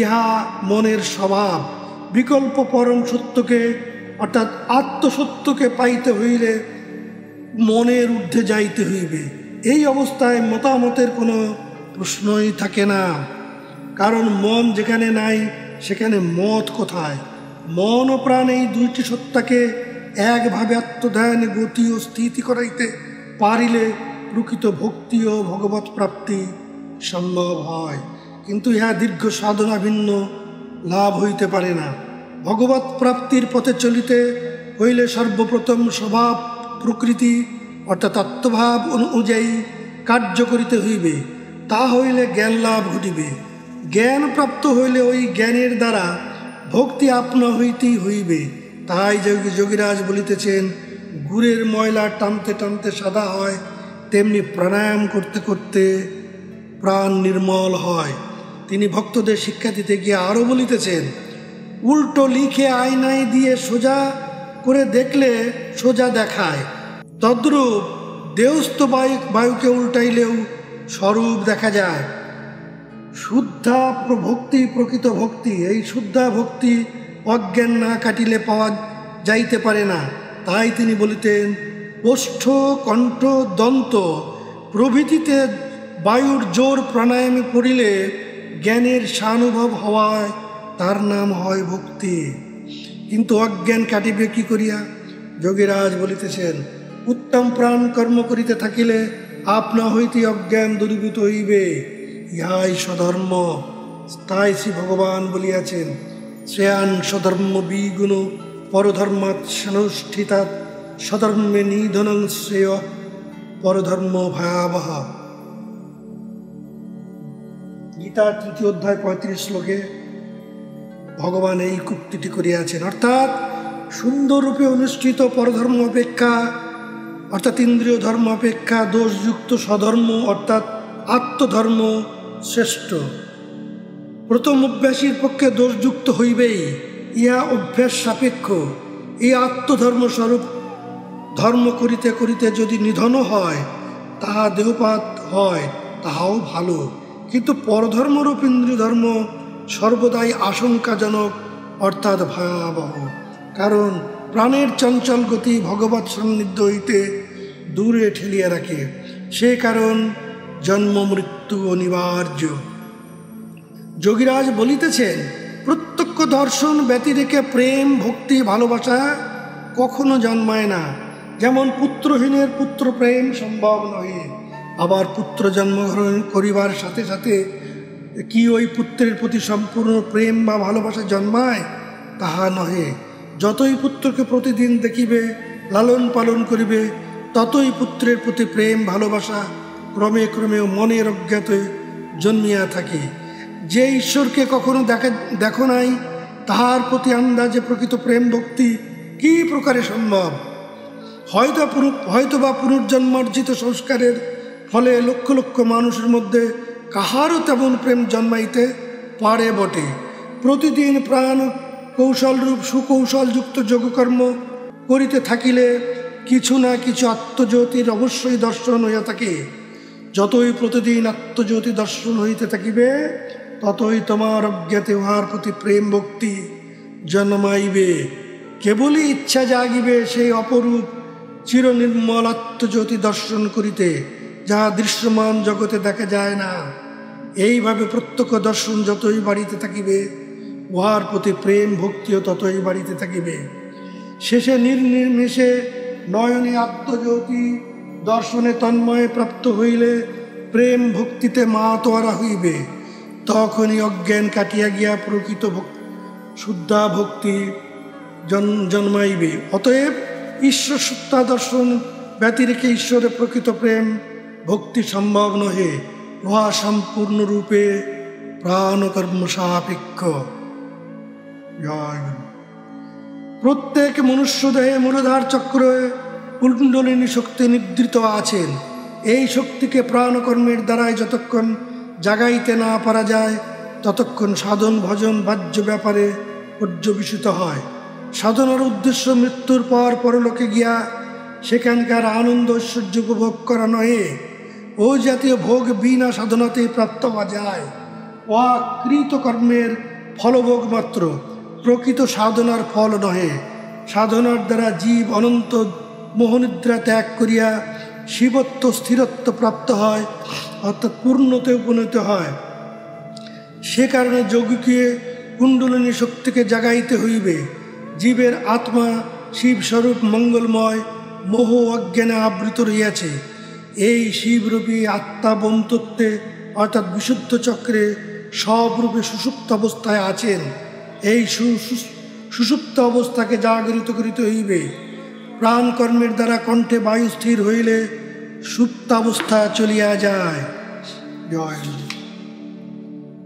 ইহা মনের স্বভাব। বিকল্প পরম সত্যকে অর্থাৎ আত্মসত্যকে পাইতে হইলে মনের ঊর্ধ্বে যাইতে হইবে। এই অবস্থায় মতামতের কোনো প্রশ্নই থাকে না, কারণ মন যেখানে নাই সেখানে মত কোথায়। মন ও প্রাণ এই দুইটি সত্তাকে একভাবে আত্মধ্যান গতি ও স্থিতি করাইতে পারিলে প্রকৃত ভক্তি ও ভগবত প্রাপ্তি সম্ভব হয়। কিন্তু ইহা দীর্ঘ সাধনা ভিন্ন লাভ হইতে পারে না। ভগবত প্রাপ্তির পথে চলিতে হইলে সর্বপ্রথম স্বভাব প্রকৃতি অর্থাৎ আত্মভাব অনুযায়ী কার্য করিতে হইবে, তা হইলে জ্ঞান লাভ ঘটিবে। জ্ঞান প্রাপ্ত হইলে ওই জ্ঞানের দ্বারা ভক্তি আপনা হইতেই হইবে। তাই যোগীরাজ বলিতেছেন, গুড়ের ময়লা টানতে টানতে সাদা হয়, তেমনি প্রাণায়াম করতে করতে প্রাণ নির্মল হয়। তিনি ভক্তদের শিক্ষা দিতে গিয়ে আরও বলিতেছেন, উল্টো লিখে আয়নায় দিয়ে সোজা করে দেখলে সোজা দেখায়, তদ্রূপ দেহস্থ বায়ুকে উল্টাইলেও স্বরূপ দেখা যায়। শুদ্ধা ভক্তি প্রকৃত ভক্তি। এই শুদ্ধা ভক্তি অজ্ঞান না কাটিলে পাওয়া যাইতে পারে না। তাই তিনি বলিতেন, ওষ্ঠ, কণ্ঠ, দন্ত প্রভৃতিতে বায়ুর জোর প্রাণায়ামে পড়িলে জ্ঞানের সানুভব হওয়ায় তার নাম হয় ভক্তি। কিন্তু অজ্ঞান কাটিবে কি করিয়া? যোগীরাজ বলিতেছেন, উত্তম প্রাণ কর্ম করিতে থাকিলে আপনা হইতে অজ্ঞান দূরীভূত হইবে, ইহাই স্বধর্ম। তাই শ্রী ভগবান বলিয়াছেন, শ্রেয়ান স্বধর্ম বিগুণ পরধর্মাৎ সানুষ্ঠিতাৎ স্বধর্মে নিধনং শ্রেয় পরধর্ম ভয়াবহ। গীতা ৩য় অধ্যায় ৩৫ শ্লোকে ভগবান এই উক্তিটি করিয়াছেন। অর্থাৎ সুন্দররূপে অনুষ্ঠিত পরধর্ম অপেক্ষা, অর্থাৎ ইন্দ্রিয় ধর্ম অপেক্ষা দোষযুক্ত স্বধর্ম অর্থাৎ আত্মধর্ম শ্রেষ্ঠ। প্রথম অভ্যাসীর পক্ষে দোষযুক্ত হইবেই, ইহা অভ্যাস সাপেক্ষ। এই আত্মধর্ম স্বরূপ ধর্ম করিতে করিতে যদি নিধন হয়, তাহা দেহপাত হয়, তাহাও ভালো। কিন্তু পরধর্মরূপ ইন্দ্রিয় ধর্ম সর্বদাই আশঙ্কাজনক অর্থাৎ ভয়াবহ। কারণ প্রাণের চঞ্চল গতি ভগবৎ সান্নিধ্য হইতে দূরে ঠেলিয়া রাখে। সে কারণ জন্ম মৃত্যু অনিবার্য। যোগীরাজ বলিতেছেন, প্রত্যক্ষ দর্শন ব্যতিরেকে প্রেম, ভক্তি, ভালোবাসা কখনো জন্মায় না। যেমন পুত্রহীনের পুত্র প্রেম সম্ভব নহে, আবার পুত্র জন্মগ্রহণ করিবার সাথে সাথে কি ওই পুত্রের প্রতি সম্পূর্ণ প্রেম বা ভালোবাসা জন্মায়? তাহা নহে। যতই পুত্রকে প্রতিদিন দেখিবে, লালন পালন করিবে, ততই পুত্রের প্রতি প্রেম ভালোবাসা ক্রমে ক্রমে মনের অজ্ঞাতে জন্মিয়া থাকে। যে ঈশ্বরকে কখনো দেখো নাই, তাহার প্রতি আন্দাজে প্রকৃত প্রেম ভক্তি কি প্রকারে সম্ভব? হয়তো বা পুনর্জন্মার্জিত সংস্কারের ফলে লক্ষ লক্ষ মানুষের মধ্যে কাহারও তেমন প্রেম জন্মাইতে পারে বটে। প্রতিদিন প্রাণ কৌশলরূপ সুকৌশলযুক্ত যোগকর্ম করিতে থাকিলে কিছু না কিছু আত্মজ্যোতির অবশ্যই দর্শন হইয়া থাকে। যতই প্রতিদিন আত্মজ্যোতি দর্শন হইতে থাকিবে, ততই তোমার অজ্ঞাতে উহার প্রতি প্রেম ভক্তি জন্মাইবে। কেবলই ইচ্ছা জাগিবে সেই অপরূপ চিরনির্মল আত্মজ্যোতি দর্শন করিতে, যাহা দৃশ্যমান জগতে দেখা যায় না। এইভাবে প্রত্যক্ষ দর্শন যতই বাড়িতে থাকিবে, উহার প্রতি প্রেম ভক্তিও ততই বাড়িতে থাকিবে। শেষে নির্নিমেষে নয়নে আত্মজ্যোতি দর্শনে তন্ময়ে প্রাপ্ত হইলে প্রেম ভক্তিতে মাতোয়ারা হইবে। তখনই অজ্ঞান কাটিয়া গিয়া প্রকৃত শুদ্ধা ভক্তি জন্মাইবে। অতএব ঈশ্বর সত্তা দর্শন ব্যতিরেকে ঈশ্বরের প্রকৃত প্রেম ভক্তি সম্ভব নহে। উহা সম্পূর্ণরূপে প্রাণকর্ম সাপেক্ষ। প্রত্যেক মনুষ্যদেহে মূলধার চক্রে কুণ্ডলিনী শক্তি নিদ্রিত আছেন। এই শক্তিকে প্রাণকর্মের দ্বারাই যতক্ষণ জাগাইতে না পারা যায়, ততক্ষণ সাধন ভজন বাহ্য ব্যাপারে পর্যবেসিত হয়। সাধনার উদ্দেশ্য মৃত্যুর পর পরলোকে গিয়া সেখানকার আনন্দ ঐশ্বর্য উপভোগ করা নহে। ও জাতীয় ভোগ বিনা সাধনাতে প্রাপ্ত হওয়া যায়। উহা কৃতকর্মের ফলভোগ মাত্র, প্রকৃত সাধনার ফল নহে। সাধনার দ্বারা জীব অনন্ত মোহনিদ্রা ত্যাগ করিয়া শিবত্ব স্থিরত্ব প্রাপ্ত হয়, অর্থাৎ পূর্ণতে উপনীত হয়। সে কারণে যোগীকে কুণ্ডলিনী শক্তিকে জাগাইতে হইবে। জীবের আত্মা শিবস্বরূপ মঙ্গলময়, মোহ অজ্ঞানে আবৃত রহিয়াছে। এই শিবরূপী আত্মা বোমতত্ত্বে অর্থাৎ বিশুদ্ধ চক্রে সবরূপে সুষুপ্ত অবস্থায় আছেন। এই সুষুপ্ত অবস্থাকে জাগরিত করিতে হইবে। প্রাণকর্মের দ্বারা কণ্ঠে বায়ু স্থির হইলে সুপ্তাবস্থা চলিয়া যায়। জয়।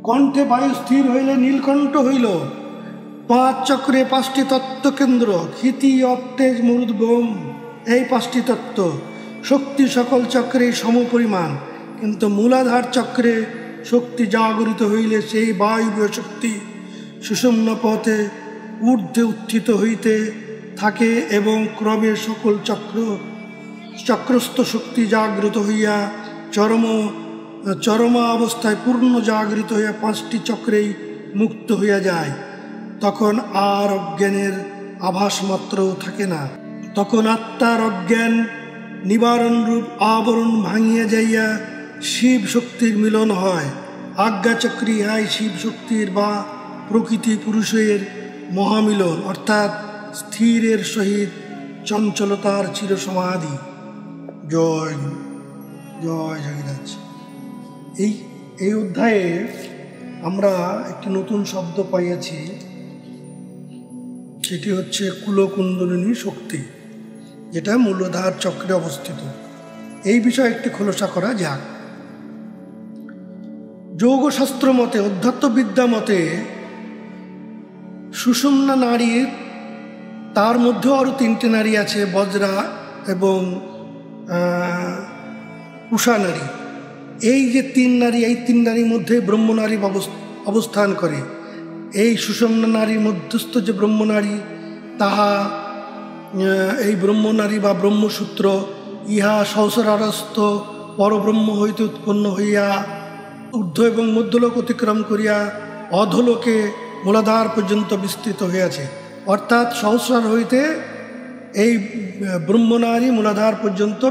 কণ্ঠে বায়ু স্থির হইলে নীলকণ্ঠ হইল। 5 চক্রে 5টি তত্ত্বকেন্দ্র, ক্ষিতি, অপ্তেজ, মরুদ, বোম, এই 5টি তত্ত্ব। শক্তি সকল চক্রে সমপরিমাণ, কিন্তু মূলাধার চক্রে শক্তি জাগরিত হইলে সেই বায়ুবীয় শক্তি সুষুম্ন পথে ঊর্ধ্বে উত্থিত হইতে থাকে এবং ক্রমে সকল চক্রস্থ শক্তি জাগ্রত হইয়া চরমা অবস্থায় পূর্ণ জাগৃত হইয়া 5টি চক্রেই মুক্ত হইয়া যায়। তখন আর অজ্ঞানের আভাস মাত্রও থাকে না। তখন আত্মার অজ্ঞান নিবারণ রূপ আবরণ ভাঙিয়া যাইয়া শিব শক্তির মিলন হয়। আজ্ঞাচক্রে ইহাই শিব শক্তির বা প্রকৃতি পুরুষের মহামিলন, অর্থাৎ স্থিরের সহিত চঞ্চলতার চিরসমাধি। জয় জয় জগন্নাথ। এই অধ্যায়ে আমরা একটি নতুন শব্দ পাইয়াছি, সেটি হচ্ছে কুলকুণ্ডলিনী শক্তি, যেটা মূলাধার চক্রে অবস্থিত। এই বিষয়ে একটি খোলসা করা যাক। যোগশাস্ত্র মতে, অধ্যাত্মবিদ্যা মতে সুষুম্না নারীর, তার মধ্যেও আরও 3টি নারী আছে, বজ্রা এবং উষা নারী। এই যে 3 নারী, এই 3 নারীর মধ্যে ব্রহ্মনারী অবস্থান করে। এই সুষুম্না নারীর মধ্যস্থ যে ব্রহ্মনারী, তাহা এই ব্রহ্মনারী বা ব্রহ্মসূত্র, ইহা সহস্রারস্থ পরব্রহ্ম হইতে উৎপন্ন হইয়া ঊর্ধ্ব এবং মধ্যলোক অতিক্রম করিয়া অধলোকে মূলাধার পর্যন্ত বিস্তৃত হইয়াছে। অর্থাৎ সহস্রার হইতে এই ব্রহ্মনারী মূলাধার পর্যন্ত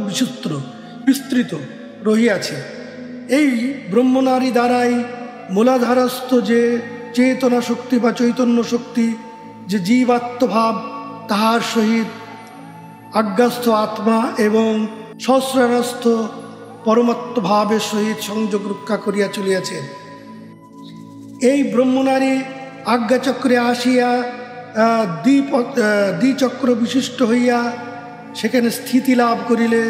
বিস্তৃত রহিয়াছে। এই ব্রহ্মনারী দ্বারাই মূলাধারস্থ যে চেতনা শক্তি বা চৈতন্য শক্তি, যে জীবাত্মভাব, তাহার সহিত আজ্ঞাস্থ আত্মা এবং সহস্রারস্থ পরমাত্মভাবের সহিত সংযোগ রক্ষা করিয়া চলিয়াছে। এই ব্রহ্মনারী আজ্ঞাচক্রে আসিয়া দ্বিচক্র বিশিষ্ট হইয়া সেখানে স্থিতি লাভ করিলে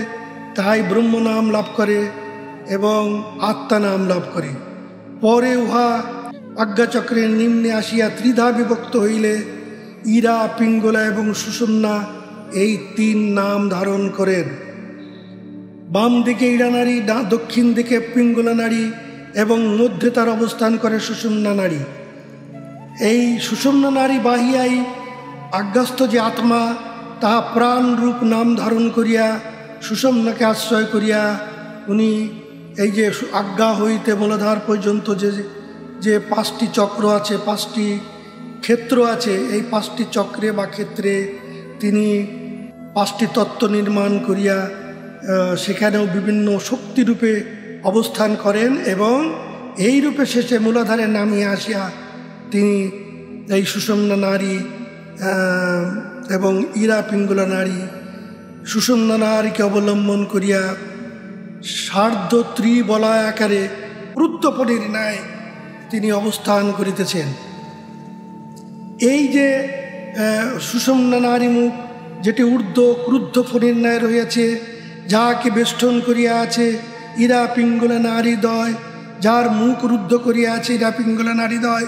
তাহাই ব্রহ্ম নাম লাভ করে এবং আত্মা নাম লাভ করে। পরে উহা আজ্ঞাচক্রের নিম্নে আসিয়া ত্রিধা বিভক্ত হইলে ইরা, পিঙ্গলা এবং সুষুম্না এই 3 নাম ধারণ করেন। বাম দিকে ইরা নারী, দক্ষিণ দিকে পিঙ্গলা নারী এবং মধ্যে তার অবস্থান করে সুষুম্না নারী। এই সুষুম্না নারী বাহিয়াই আজ্ঞাস্থ যে আত্মা, তাহা প্রাণ রূপ নাম ধারণ করিয়া সুষুম্নাকে আশ্রয় করিয়া উনি এই যে আজ্ঞা হইতে মূলাধার পর্যন্ত যে 5টি চক্র আছে, 5টি ক্ষেত্র আছে, এই 5টি চক্রে বা ক্ষেত্রে তিনি 5টি তত্ত্ব নির্মাণ করিয়া সেখানেও বিভিন্ন শক্তিরূপে অবস্থান করেন এবং এই রূপে শেষে মূলাধারে নামিয়ে আসিয়া তিনি এই সুষুম্না নারী এবং ইরা, পিঙ্গলা নারী, সুষুম্না নারীকে অবলম্বন করিয়া সার্ধ ত্রিবলয় আকারে ক্রুদ্ধফণীর ন্যায় তিনি অবস্থান করিতেছেন। এই যে সুষুম্না নারী মুখ, যেটি ঊর্ধ্ব ক্রুদ্ধফণীর ন্যায় রহিয়াছে, যাহাকে বেষ্টন করিয়া আছে ইরা, পিঙ্গলা নারীদ্বয়, যার মুখ রুদ্ধ করিয়া আছে ইরা, পিঙ্গলা নারীদ্বয়।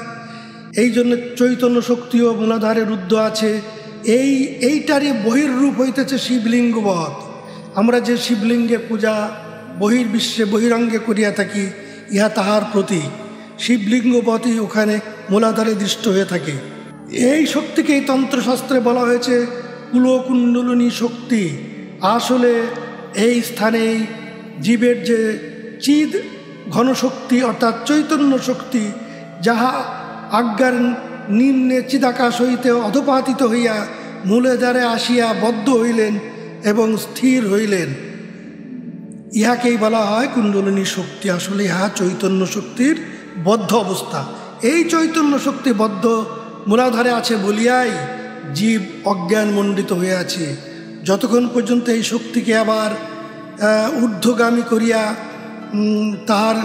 এই জন্য চৈতন্য শক্তিও মূলাধারে রুদ্ধ আছে। এইটারই বহির্রূপ হইতেছে শিবলিঙ্গবধ। আমরা যে শিবলিঙ্গের পূজা বহির্বিশ্বে বহিরঙ্গে করিয়া থাকি, ইহা তাহার প্রতীক। শিবলিঙ্গবতই ওখানে মূলাধারে দৃষ্ট হয়ে থাকে। এই শক্তিকে এই তন্ত্রশাস্ত্রে বলা হয়েছে কুলকুণ্ডলিনী শক্তি। আসলে এই স্থানেই জীবের যে চিদ ঘনশক্তি অর্থাৎ চৈতন্য শক্তি, যাহা আজ্ঞার নিম্নে চিদাকাশ হইতে অধপাতিত হইয়া মূলাধারে আসিয়া বদ্ধ হইলেন এবং স্থির হইলেন, ইহাকেই বলা হয় কুণ্ডলিনী শক্তি। আসলে ইহা চৈতন্য শক্তির বদ্ধ অবস্থা। এই চৈতন্য শক্তি বদ্ধ মূলাধারে আছে বলিয়াই জীব অজ্ঞান মণ্ডিত হয়ে আছে। যতক্ষণ পর্যন্ত এই শক্তিকে আবার ঊর্ধ্বগামী করিয়া তার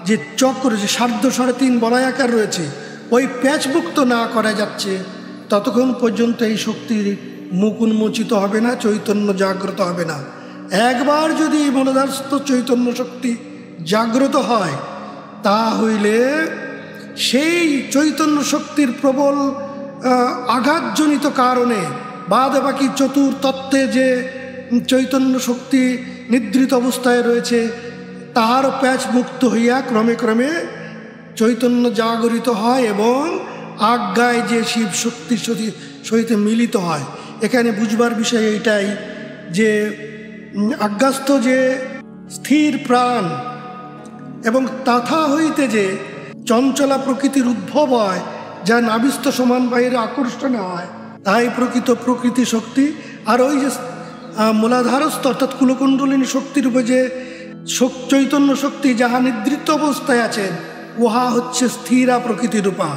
যে চক্র, যে সার্ধ 3.5 বলয়াকার রয়েছে, ওই প্যাচমুক্ত না করা যাচ্ছে, ততক্ষণ পর্যন্ত এই শক্তির মুখ উন্মোচিত হবে না, চৈতন্য জাগ্রত হবে না। একবার যদি মূলাধারস্থ চৈতন্য শক্তি জাগ্রত হয়, তা হইলে সেই চৈতন্য শক্তির প্রবল আঘাতজনিত কারণে বাদ বাকি চতুর্তত্ত্বে যে চৈতন্য শক্তি নিদ্রিত অবস্থায় রয়েছে, তাহার প্যাচ মুক্ত হইয়া ক্রমে ক্রমে চৈতন্য জাগরিত হয় এবং আজ্ঞায় যে শিব শক্তির সহিত মিলিত হয়। এখানে বুঝবার বিষয় এইটাই যে আজ্ঞাস্থ যে স্থির প্রাণ এবং তাথা হইতে যে চঞ্চলা প্রকৃতির উদ্ভব হয়, যা নাবিস্থ সমান বাইরে আকর্ষণ হয়, তাই প্রকৃত প্রকৃতি শক্তি। আর ওই যে মূলাধারস্থ অর্থাৎ কুলকুণ্ডলিনী শক্তিরূপে যে চৈতন্য শক্তি যাহা নিদ্রিত অবস্থায় আছেন, উহা হচ্ছে স্থিরা প্রকৃতি রূপা।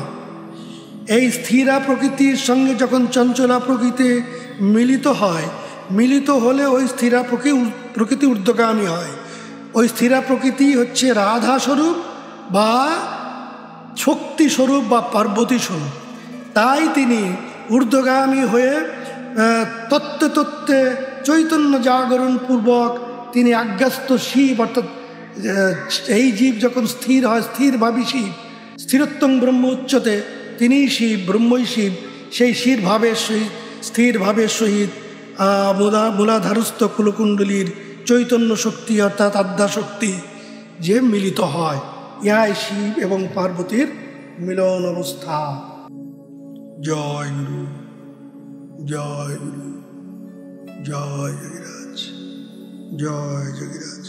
এই স্থিরা প্রকৃতির সঙ্গে যখন চঞ্চলা প্রকৃতি মিলিত হয়, মিলিত হলে ওই স্থিরা প্রকৃতি ঊর্ধ্বগামী হয়। ওই স্থিরা প্রকৃতি হচ্ছে রাধা স্বরূপ বা শক্তি স্বরূপ বা পার্বতী স্বরূপ। তাই তিনি ঊর্ধ্বগামী হয়ে তত্ত্বে তত্ত্বে চৈতন্য জাগরণ পূর্বক তিনি আজ্ঞাস্ত শিব, অর্থাৎ এই জীব যখন স্থির হয়, স্থিরভাবী শিব, স্থিরত্বং ব্রহ্ম উচ্চতে, তিনিই শিব, ব্রহ্মই শিব। সেই স্থির ভাবের সহিত মূলাধারস্থ কুলকুণ্ডলীর চৈতন্য শক্তি অর্থাৎ আদ্যা শক্তি যে মিলিত হয়, ইহাই শিব এবং পার্বতীর মিলন অবস্থা। জয় গুরু, জয় গুরু, জয় যোগীরাজ, জয় যোগীরাজ।